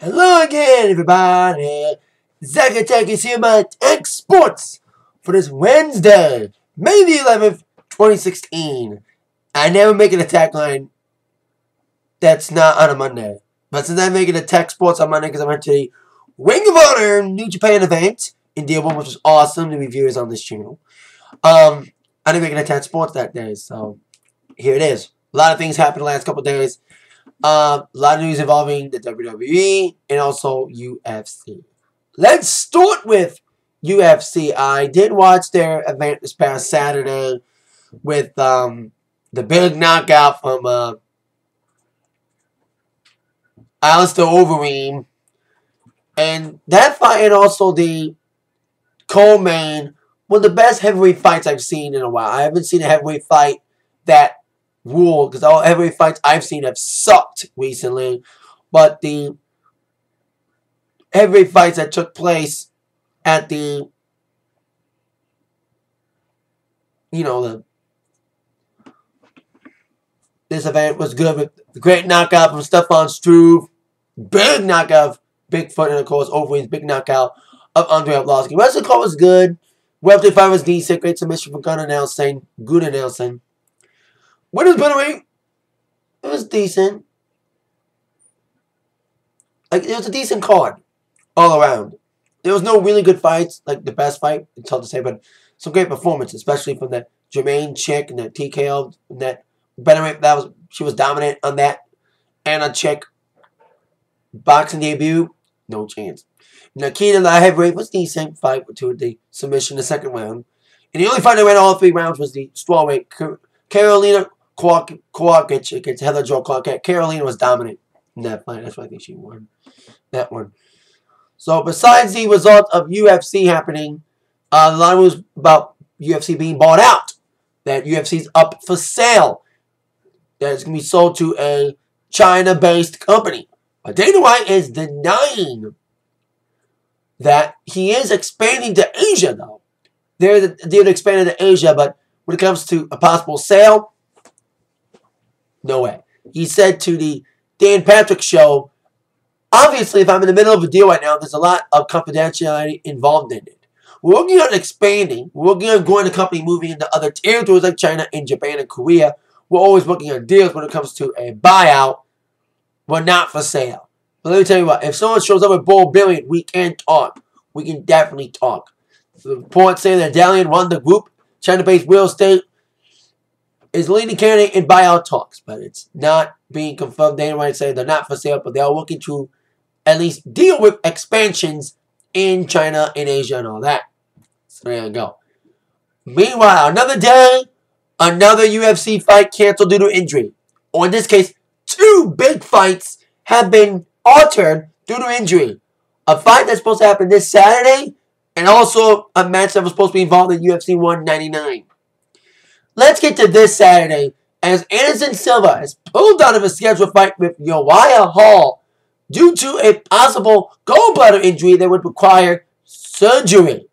Hello again, everybody. Atak is here by Atak Sportz for this Wednesday, May the 11th, 2016. I never make an attack line that's not on a Monday. But since I make an Atak Sportz on Monday because I went to the Ring of Honor New Japan event in Dearborn, which was awesome to review is on this channel. I didn't make an Atak Sportz that day, so here it is. A lot of things happened the last couple of days. A lot of news involving the WWE and also UFC. Let's start with UFC. I did watch their event this past Saturday with the big knockout from Alistair Overeem. And that fight and also the co-main were the best heavyweight fights I've seen in a while. I haven't seen a heavyweight fight that rule, because all heavyweight fights I've seen have sucked recently, but the heavyweight fights that took place at the, this event was good with the great knockout from Stefan Struve, big knockout of Bigfoot, and of course Overeem's big knockout of Andrei Arlovski. The rest of the card was good. Welterweight fight was decent. Great submission from Gunnar Nelson. Winners middleweight, it was decent. Like, it was a decent card all around. There was no really good fights, like the best fight, it's hard to say, but some great performances, especially from that Jermaine chick and that TKO, and that Benedict, she was dominant on that. And a chick boxing debut, no chance. Nikita, the heavyweight, was decent fight to the submission in the second round. And the only fight that went all 3 rounds was the strawweight Carolina Kowalkiewicz against Heather Jo Clark. Carolina was dominant in that fight. That's why I think she won that one. So besides the result of UFC happening, a lot of news about UFC being bought out. That UFC's up for sale. That it's going to be sold to a China-based company. But Dana White is denying that he is expanding to Asia, though. They're expanding to Asia, but when it comes to a possible sale, no way. He said to the Dan Patrick show, obviously, if I'm in the middle of a deal right now, there's a lot of confidentiality involved in it. We're working on expanding. We're working on growing the company, moving into other territories like China and Japan and Korea. We're always working on deals when it comes to a buyout. We're not for sale. But let me tell you what, if someone shows up with $1 billion, we can talk. We can definitely talk. The report saying that Dalian won the group, China-based real estate, is leading candidate in buyout talks, but it's not being confirmed. Dana White said they're not for sale, but they are looking to at least deal with expansions in China and Asia and all that. So there you go. Meanwhile, another day, another UFC fight canceled due to injury. Or in this case, 2 big fights have been altered due to injury. A fight that's supposed to happen this Saturday, and also a match that was supposed to be involved in UFC 199. Let's get to this Saturday, as Anderson Silva has pulled out of a scheduled fight with Uriah Hall due to a possible gallbladder injury that would require surgery.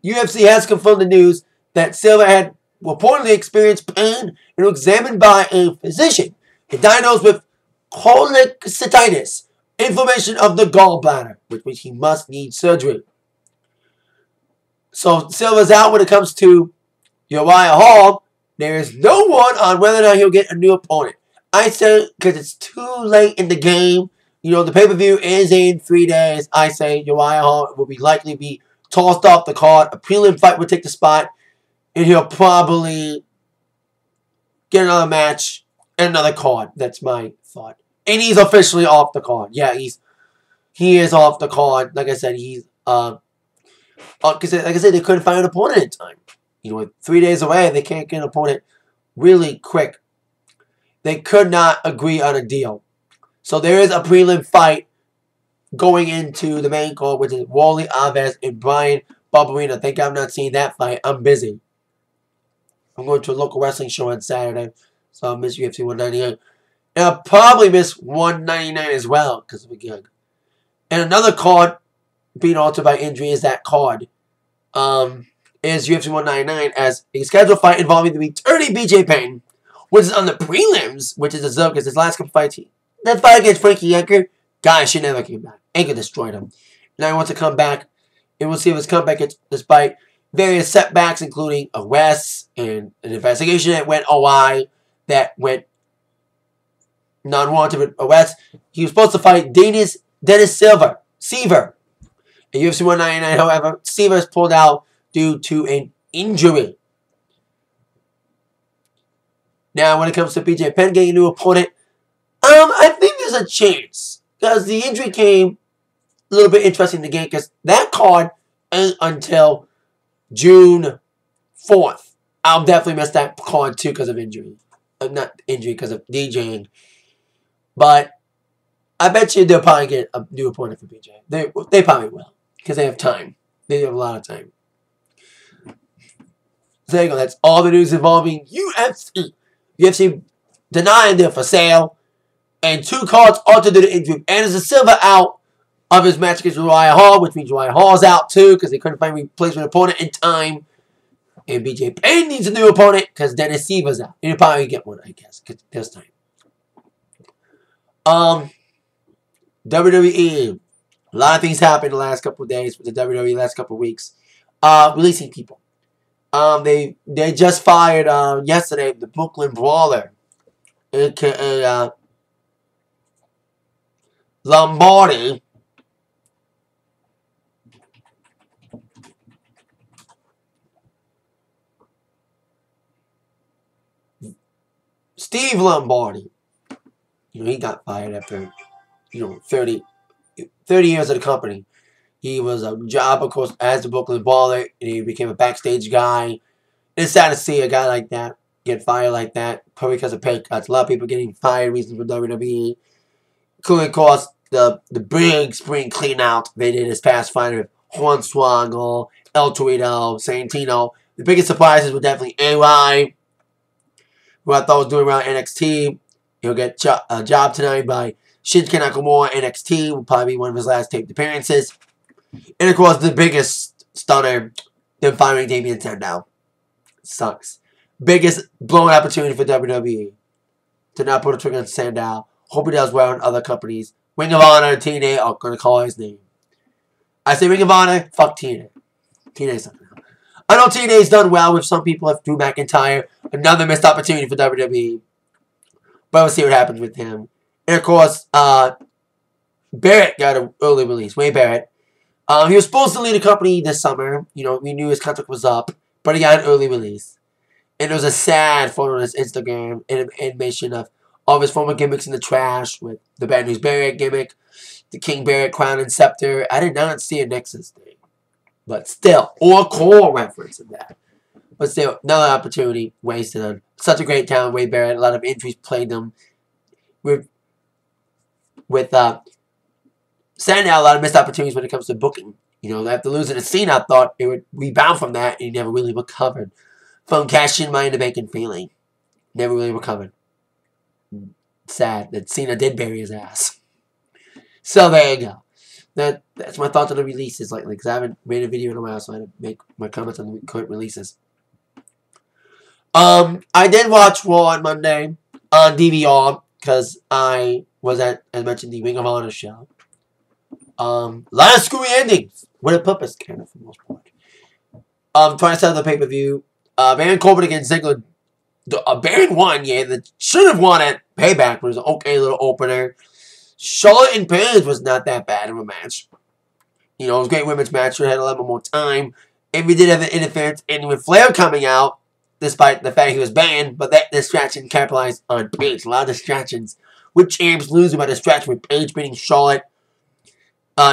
UFC has confirmed the news that Silva had reportedly experienced pain and was examined by a physician and diagnosed with cholecystitis, inflammation of the gallbladder, which he must need surgery. So Silva's out when it comes to Uriah Hall. There is no one on whether or not he'll get a new opponent. I say, because it's too late in the game. The pay-per-view is in 3 days. I say Uriah Hall will likely be tossed off the card. A prelim fight would take the spot. And he'll probably get another match and another card. That's my thought. And he's officially off the card. Yeah, he is off the card. Like I said, he's because like I said, they couldn't find an opponent in time. With 3 days away, they can't get an opponent really quick. They could not agree on a deal. So there is a prelim fight going into the main card, which is Wally Alves and Brian Barberina. Thank God I'm not seeing that fight. I'm busy. I'm going to a local wrestling show on Saturday, so I'll miss UFC 198. And I'll probably miss 199 as well because of a gig. And another card being altered by injury is that card. Is UFC 199 as a scheduled fight involving the returning BJ Penn, which is on the prelims, which is a Zerk, his last couple fights. That fight against Frankie Edgar Guy should never came back. Anchor destroyed him. Now he wants to come back. And we'll see if his comeback gets, despite various setbacks, including arrests and an investigation that went awry, that went non-wanted arrests. He was supposed to fight Dennis Silva at UFC 199. However, Silva has pulled out due to an injury. Now, when it comes to BJ Penn getting a new opponent, I think there's a chance. Because the injury came a little bit interesting in the game. Because that card ain't until June 4th. I'll definitely miss that card too because of injury. Not injury, because of DJing. But I bet you they'll probably get a new opponent for BJ. They probably will. Because they have time. They have a lot of time. So there you go. That's all the news involving UFC. UFC denying they're for sale. And 2 cards altered due to injury. Anderson Silva out of his match against Uriah Hall, which means Uriah Hall's out too because they couldn't find a replacement opponent in time. And BJ Penn needs a new opponent because Dennis Silva's out. He'll probably get one, I guess, because there's time. WWE. A lot of things happened the last couple of days with the WWE last couple of weeks. Releasing people. They just fired yesterday the Brooklyn Brawler, aka Lombardi. Steve Lombardi. He got fired after 30 years of the company. He was a job, of course, as the Brooklyn Brawler, and he became a backstage guy. It's sad to see a guy like that get fired like that, probably because of pay cuts. A lot of people getting fired reasons for WWE. Including, of course, the big spring clean-out they did this past fight with Hornswoggle, El Torito, Santino. The biggest surprises were definitely AY, who I thought was doing around NXT. He'll get a job tonight by Shinsuke Nakamura. NXT will probably be one of his last taped appearances. And of course, the biggest stunner, them firing Damian Sandow. Sucks. Biggest blowing opportunity for WWE to not put a trigger on Sandow. Hope he does well in other companies. Ring of Honor and TNA are going to call his name. I say Ring of Honor, fuck TNA. TNA's not now. I know TNA's done well with some people like Drew McIntyre. Another missed opportunity for WWE. But we'll see what happens with him. And of course, Barrett got an early release. Wade Barrett. He was supposed to lead the company this summer. We knew his contract was up. But he got an early release. And it was a sad photo on his Instagram. An animation of all of his former gimmicks in the trash. With the Bad News Barrett gimmick. The King Barrett crown and scepter. I did not see a Nexus thing. But still. Or core reference in that. But still, another opportunity wasted on such a great talent. Wade Barrett. A lot of injuries plagued him. With Sandow, a lot of missed opportunities when it comes to booking. After losing a scene, I thought it would rebound from that, and he never really recovered from cashing Money in the Bank and failing. Never really recovered. Sad that Cena did bury his ass. So there you go. That's my thoughts on the releases lately, because I haven't made a video in a while, so I had to make my comments on the current releases. I did watch Raw on Monday on DVR, because I was at, as mentioned, the Ring of Honor show. A lot of screwy endings. With a purpose, kind of, for the most part. Trying to sell the pay-per-view. Baron Corbin against Ziggler. Baron won, yeah. That should have won at Payback, but it was an okay little opener. Charlotte and Paige was not that bad of a match. It was a great women's match. We had a little more time. And we did have an interference. And with Flair coming out, despite the fact he was banned, but that distraction capitalized on Paige. A lot of distractions. With champs losing by distraction, with Paige beating Charlotte.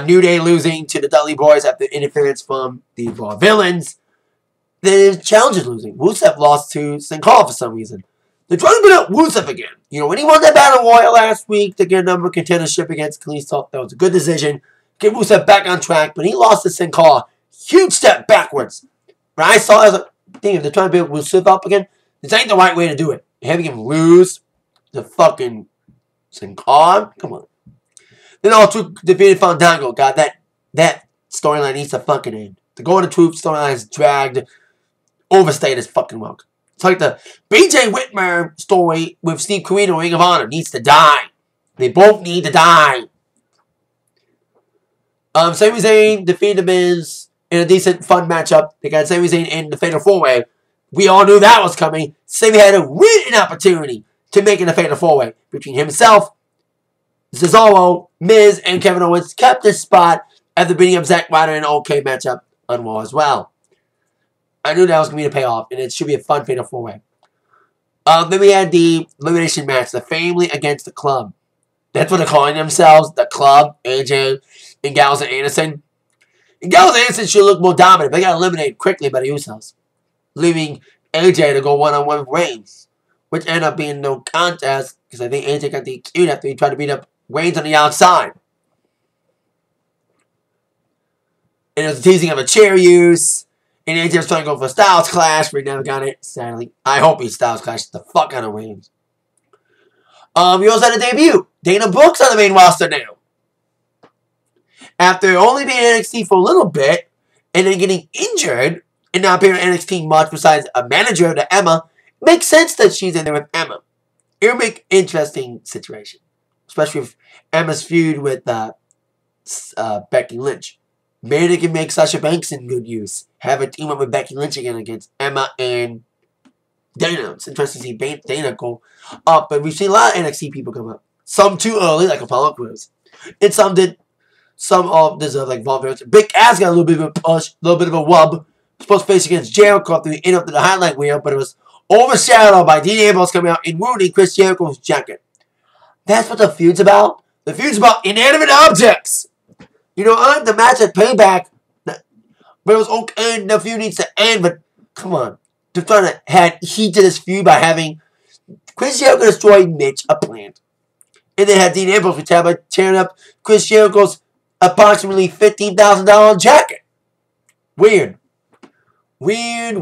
New Day losing to the Dudley Boys after interference from the Raw Villains. The Challengers losing. Rusev lost to Sin Cara for some reason. They're trying to put out Rusev again. When he won that Battle Royal last week to get a number contendership against Kalisto, that was a good decision. Get Rusev back on track, but he lost to Sin Cara. Huge step backwards. When I saw it, I was like, damn, if they're trying to build Rusev up again, this ain't the right way to do it. Having him lose to fucking Sin Cara? Come on. Then also defeated Fandango. God, that storyline needs to fucking end. The Golden Truth storyline is dragged, overstayed as fucking welcome. It's like the BJ Whitmer story with Steve Corino, Ring of Honor, needs to die. They both need to die. Sami Zayn defeated The Miz in a decent, fun matchup. They got Sami Zayn in the Fatal 4-Way. We all knew that was coming. Sami had a written opportunity to make it a Fatal 4-Way between himself, Cesaro, Miz, and Kevin Owens. Kept his spot at the beginning of Zack Ryder and OK matchup on Raw as well. I knew that was going to be the payoff, and it should be a fun Fatal 4-Way. Then we had the elimination match, the family against the club. That's what they're calling themselves, the club, AJ, and Gallows and Anderson. And Gallows and Anderson should look more dominant, but they got eliminated quickly by the Usos, leaving AJ to go one-on-one with Reigns, which ended up being no contest, because I think AJ got DQ'd after he tried to beat up Reigns on the outside. And it was a teasing of a chair use. And AJ was trying to go for a Styles Clash, but he never got it, sadly. I hope he Styles Clashes the fuck out of Reigns. We also had a debut. Dana Brooks on the main roster now. After only being in NXT for a little bit, and then getting injured, and not appearing in NXT much besides a manager to Emma, it makes sense that she's in there with Emma. It would make an interesting situation. Especially with Emma's feud with Becky Lynch. Maybe they can make Sasha Banks in good use. Have a team up with Becky Lynch again against Emma and Dana. It's interesting to see Dana go up. But we've seen a lot of NXT people come up. Some too early, like Apollo Crews. And some did. Some deserve, like Von Erich. Big Cass got a little bit of a push, a little bit of a wub. Supposed to face against Jericho after we ended up to the highlight wheel, but it was overshadowed by Dean Ambrose coming out and ruining Chris Jericho's jacket. That's what the feud's about. The feud's about inanimate objects. You know, I like the match at Payback, but it was okay. The feud needs to end, but come on. They're trying to add heat to this feud by having Chris Jericho destroy Mitch, a plant. And then had Dean Ambrose retire by tearing up Chris Jericho's approximately $15,000 jacket. Weird. Weird.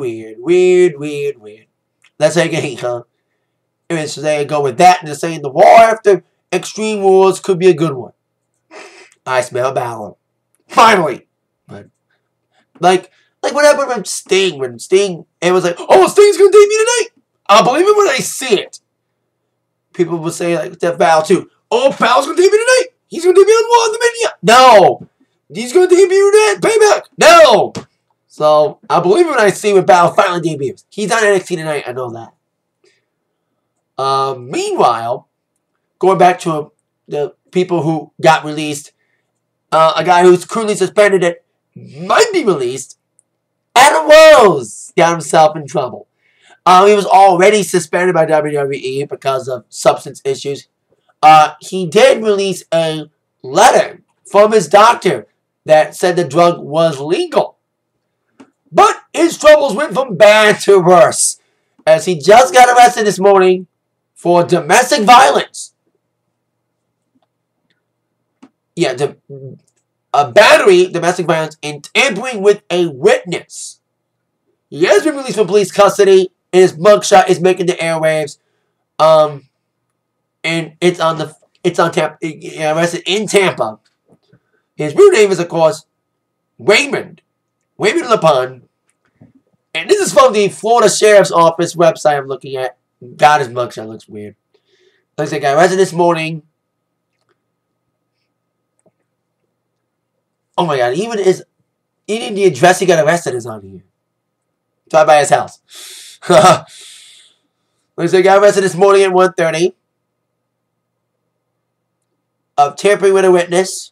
Let's take a hint, huh? Anyway, so there you go with that. And they're saying the war after Extreme Rules could be a good one. I smell balance. Finally. But, like what happened with Sting. When Sting, it was like, oh, Sting's going to debut tonight. I'll believe it when I see it. People will say, like, that Val too. Oh, Val's going to debut tonight. He's going to debut on Raw in the Mania. No. He's going to debut at Payback. No. So, I'll believe it when I see when Val finally debuts. He's on NXT tonight. I know that. Meanwhile, going back to the people who got released, a guy who's currently suspended that might be released, Adam Rose got himself in trouble. He was already suspended by WWE because of substance issues. He did release a letter from his doctor that said the drug was legal. But his troubles went from bad to worse, as he just got arrested this morning for domestic violence. Yeah, a battery, domestic violence, and tampering with a witness. He has been released from police custody, and his mugshot is making the airwaves. And it's on Tampa. Arrested in Tampa. His real name is, of course, Raymond LePun. And this is from the Florida Sheriff's Office website I'm looking at. God, his mugshot looks weird. Looks like I arrested this morning. Oh my God, even the address he got arrested is on here. Drive by his house. Looks like I got arrested this morning at 1:30 of tampering with a witness.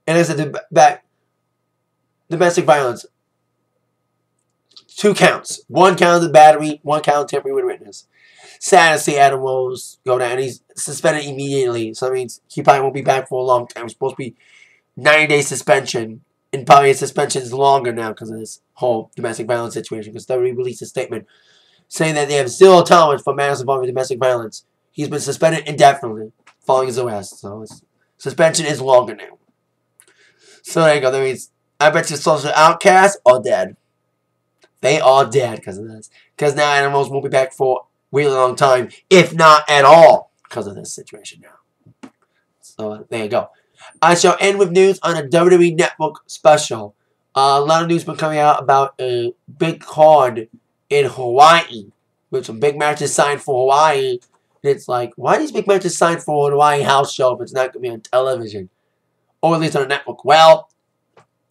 And it's a domestic violence. 2 counts. 1 count of battery, 1 count of tampering with a witness. Sad to see Adam Rose go down. He's suspended immediately. So that means he probably won't be back for a long time. It's supposed to be 90-day suspension. And probably his suspension is longer now because of this whole domestic violence situation. Because WWE released a statement saying that they have 0 tolerance for matters involving domestic violence. He's been suspended indefinitely following his arrest. So his suspension is longer now. So there you go. That means I bet you social outcasts are dead. They are dead because of this. Because now Adam Rose won't be back for a really long time, if not at all, because of this situation now. So there you go. I shall end with news on a WWE Network special. A lot of news been coming out about a big card in Hawaii, with some big matches signed for Hawaii. And it's like, why are these big matches signed for a Hawaii house show if it's not going to be on television? or at least on a network. Well,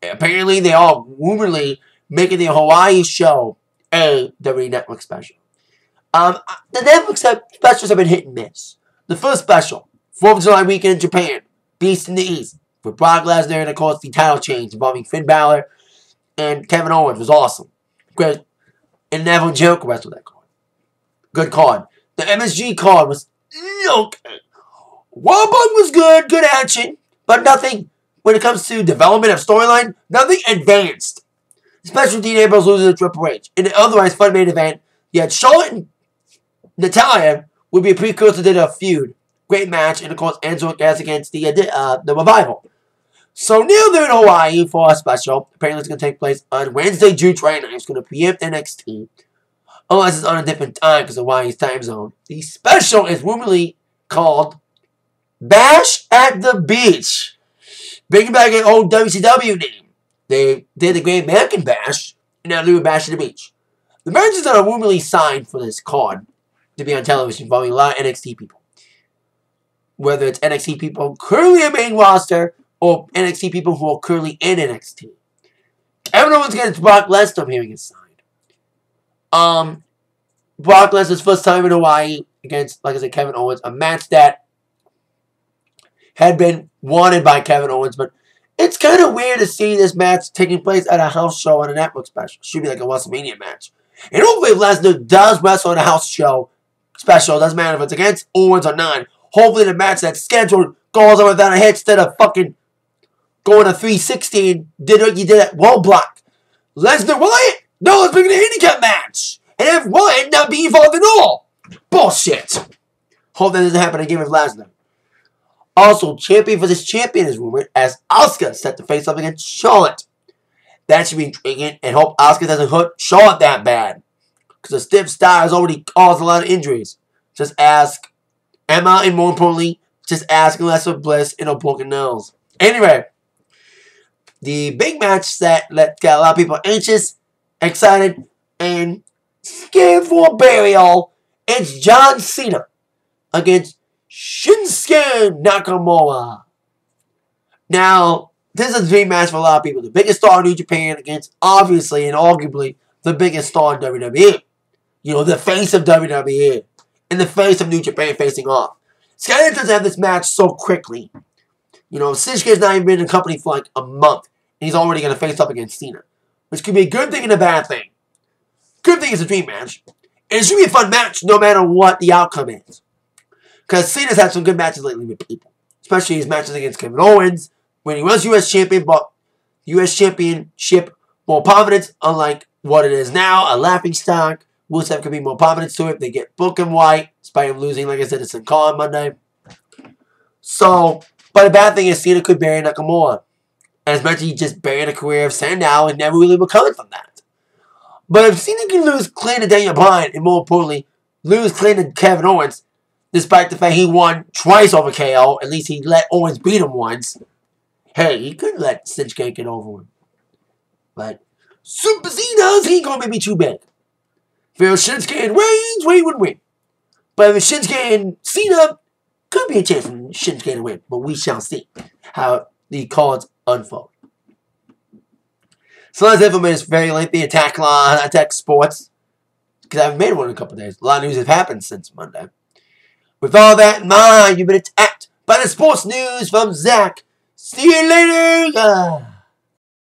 apparently they are rumoredly making the Hawaii show a WWE Network special. The Netflix specials have been hit and miss. The first special, 4th of July weekend in Japan, Beast in the East, with Brock Lesnar and, of course, the title change involving Finn Balor and Kevin Owens was awesome. Great. And Neville Joker wrestled that card. Good card. The MSG card was okay. Wild Bug was good action, but nothing, when it comes to development of storyline, nothing advanced. Especially Dean Ambrose losing to Triple H. In an otherwise fun main event, you had Charlotte and Natalya would be a precursor to the feud. Great match, and of course, Enzo as against the Revival. So now they're in Hawaii for a special. Apparently, it's going to take place on Wednesday, June 29th. It's going to preempt NXT. Unless it's on a different time because of Hawaii's time zone. The special is rumoredly called Bash at the Beach. Bringing back an old WCW name. They did the Great American Bash, and now they're doing Bash at the Beach. The matches that are rumoredly signed for this card to be on television involving a lot of NXT people. Whether it's NXT people currently in main roster or NXT people who are currently in NXT. Kevin Owens against Brock Lesnar, I'm hearing is signed. Brock Lesnar's first time in Hawaii against, like I said, Kevin Owens. A match that had been wanted by Kevin Owens, but it's kind of weird to see this match taking place at a house show on a network special. Should be like a WrestleMania match. And hopefully if Lesnar does wrestle on a house show special, doesn't matter if it's against Owens or not. Hopefully the match that's scheduled goes on without a hit instead of fucking going to 360 and did what you did at Roadblock. Lesnar Wyatt? No, let's make it a handicap match. And have Wyatt not be involved at all. Bullshit. Hope that doesn't happen again with Lesnar. Also, champion for this champion is rumored as Asuka set to face up against Charlotte. That should be intriguing, and hope Asuka doesn't hurt Charlotte that bad. Because the stiff style has already caused a lot of injuries. Just ask Emma, and more importantly, just ask Alexa Bliss and her broken nose. Anyway, the big match that got a lot of people anxious, excited, and scared for burial. It's John Cena against Shinsuke Nakamura. Now, this is a dream match for a lot of people. The biggest star in New Japan against, obviously and arguably, the biggest star in WWE. You know, the face of WWE. And the face of New Japan facing off. Skyler doesn't have this match so quickly. You know, Shinsuke's not even been in the company for like a month. And he's already going to face up against Cena. Which could be a good thing and a bad thing. Good thing it's a dream match. And it should be a fun match no matter what the outcome is. Because Cena's had some good matches lately with people. Especially his matches against Kevin Owens. When he was U.S. champion, but U.S. championship more prominence, unlike what it is now, a laughingstock. Rusev could be more prominence to it. They get Book and White, despite him losing, like I said, to Sin Cara on Monday. So, but the bad thing is Cena could bury Nakamura. As much as he just buried the career of Sandow and never really recovered from that. But if Cena can lose clean to Daniel Bryan, and more importantly, lose clean to Kevin Owens, despite the fact he won twice over KO, at least he let Owens beat him once. Hey, he could let Shinsuke get over him. But Super Cena's, he ain't gonna be too big. If Shinsuke and Reigns, Reigns would win. But if Shinsuke and Cena, could be a chance for Shinsuke to win. But we shall see how the cards unfold. So that's it for me. It's very lengthy Atak Sportz. Because I haven't made one in a couple of days. A lot of news has happened since Monday. With all that in mind, you've been attacked by the sports news from Zach. See you later.